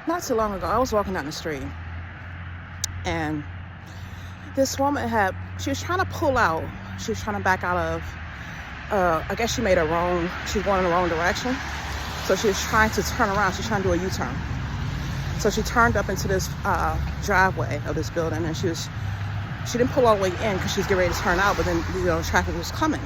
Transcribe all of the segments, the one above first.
Not too long ago, I was walking down the street, and this woman she was trying to pull out. She was trying to back out of, I guess she made a wrong, she was going in the wrong direction. So she was trying to turn around. She's trying to do a U-turn. So she turned up into this driveway of this building, and she didn't pull all the way in because she was getting ready to turn out, but then, traffic was coming.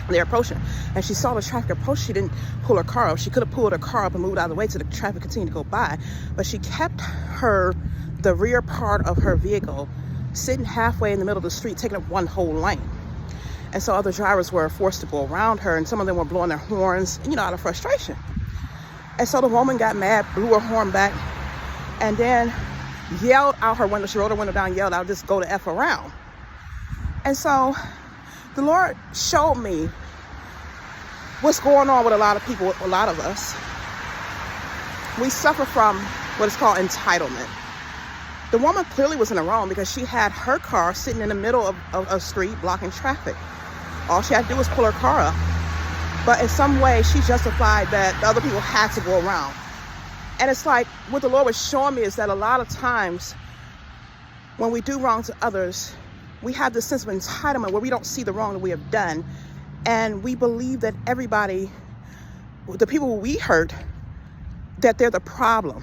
They're approaching, and she saw the traffic approach. She didn't pull her car up. She could have pulled her car up and moved out of the way so the traffic continued to go by, but she kept the rear part of her vehicle sitting halfway in the middle of the street, taking up one whole lane. And so other drivers were forced to go around her, and some of them were blowing their horns, out of frustration. And so the woman got mad, blew her horn back, and then yelled out her window. She rolled her window down, yelled out, "Just go to F around." And so the Lord showed me what's going on with a lot of people, a lot of us. We suffer from what is called entitlement. The woman clearly was in the wrong because she had her car sitting in the middle of a street blocking traffic. All she had to do was pull her car up. But in some way, she justified that the other people had to go around. And it's like, what the Lord was showing me is that a lot of times when we do wrong to others, we have this sense of entitlement where we don't see the wrong that we have done. And we believe that everybody, the people we hurt, that they're the problem.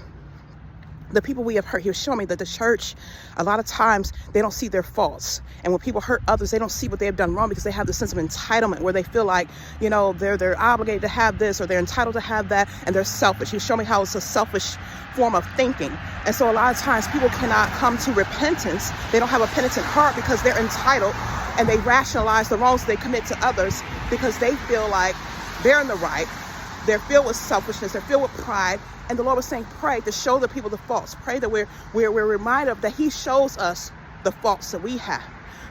The people we have hurt, he was showing me that the church, a lot of times, they don't see their faults. And when people hurt others, they don't see what they have done wrong because they have this sense of entitlement where they feel like, they're obligated to have this or they're entitled to have that, and they're selfish. He was showing me how it's a selfish form of thinking. And so a lot of times people cannot come to repentance. They don't have a penitent heart because they're entitled, and they rationalize the wrongs they commit to others because they feel like they're in the right. They're filled with selfishness. They're filled with pride. And the Lord was saying, pray to show the people the faults. Pray that we're reminded of that he shows us the faults that we have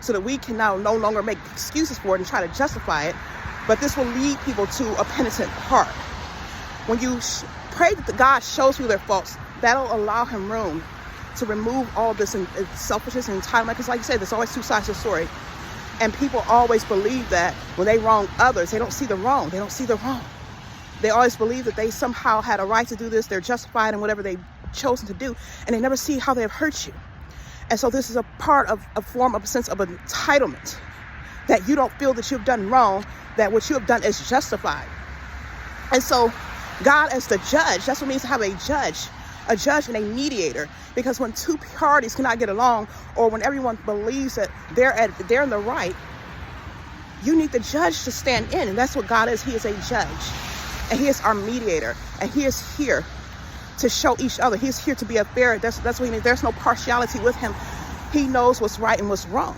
so that we can now no longer make excuses for it and try to justify it. But this will lead people to a penitent heart. When you pray that God shows you their faults, that'll allow him room to remove all this selfishness and entitlement. Because like you said, there's always two sides to the story. And people always believe that when they wrong others, they don't see the wrong. They don't see the wrong. They always believe that they somehow had a right to do this. They're justified in whatever they've chosen to do. And they never see how they have hurt you. And so this is a part of a form of a sense of entitlement. That you don't feel that you've done wrong. That what you have done is justified. And so God as the judge, that's what it means to have a judge and a mediator. Because when two parties cannot get along, or when everyone believes that they're in the right, you need the judge to stand in. And that's what God is. He is a judge. And he is our mediator. And he is here to show each other. He's here to be a fair. That's what he means. There's no partiality with him. He knows what's right and what's wrong.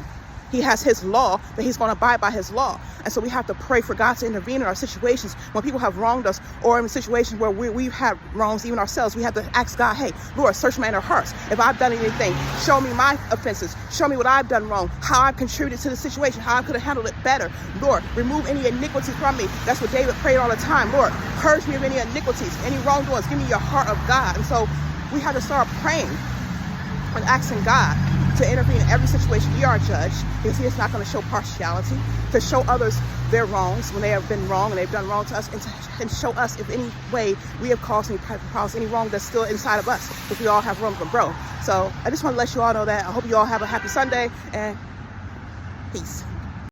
He has his law, that he's going to abide by his law. And so we have to pray for God to intervene in our situations when people have wronged us, or in situations where we've had wrongs even ourselves. We have to ask God, hey, Lord, search my inner hearts. If I've done anything, show me my offenses. Show me what I've done wrong, how I've contributed to the situation, how I could have handled it better. Lord, remove any iniquities from me. That's what David prayed all the time. Lord, purge me of any iniquities, any wrongdoings. Give me your heart of God. And so we have to start praying and asking God to intervene in every situation. We are a judge because he is not going to show partiality, to show others their wrongs when they have been wrong and they've done wrong to us, and show us if any way we have caused any problems, any wrong that's still inside of us, because we all have room to grow. So I just want to let you all know that. I hope you all have a happy Sunday, and peace.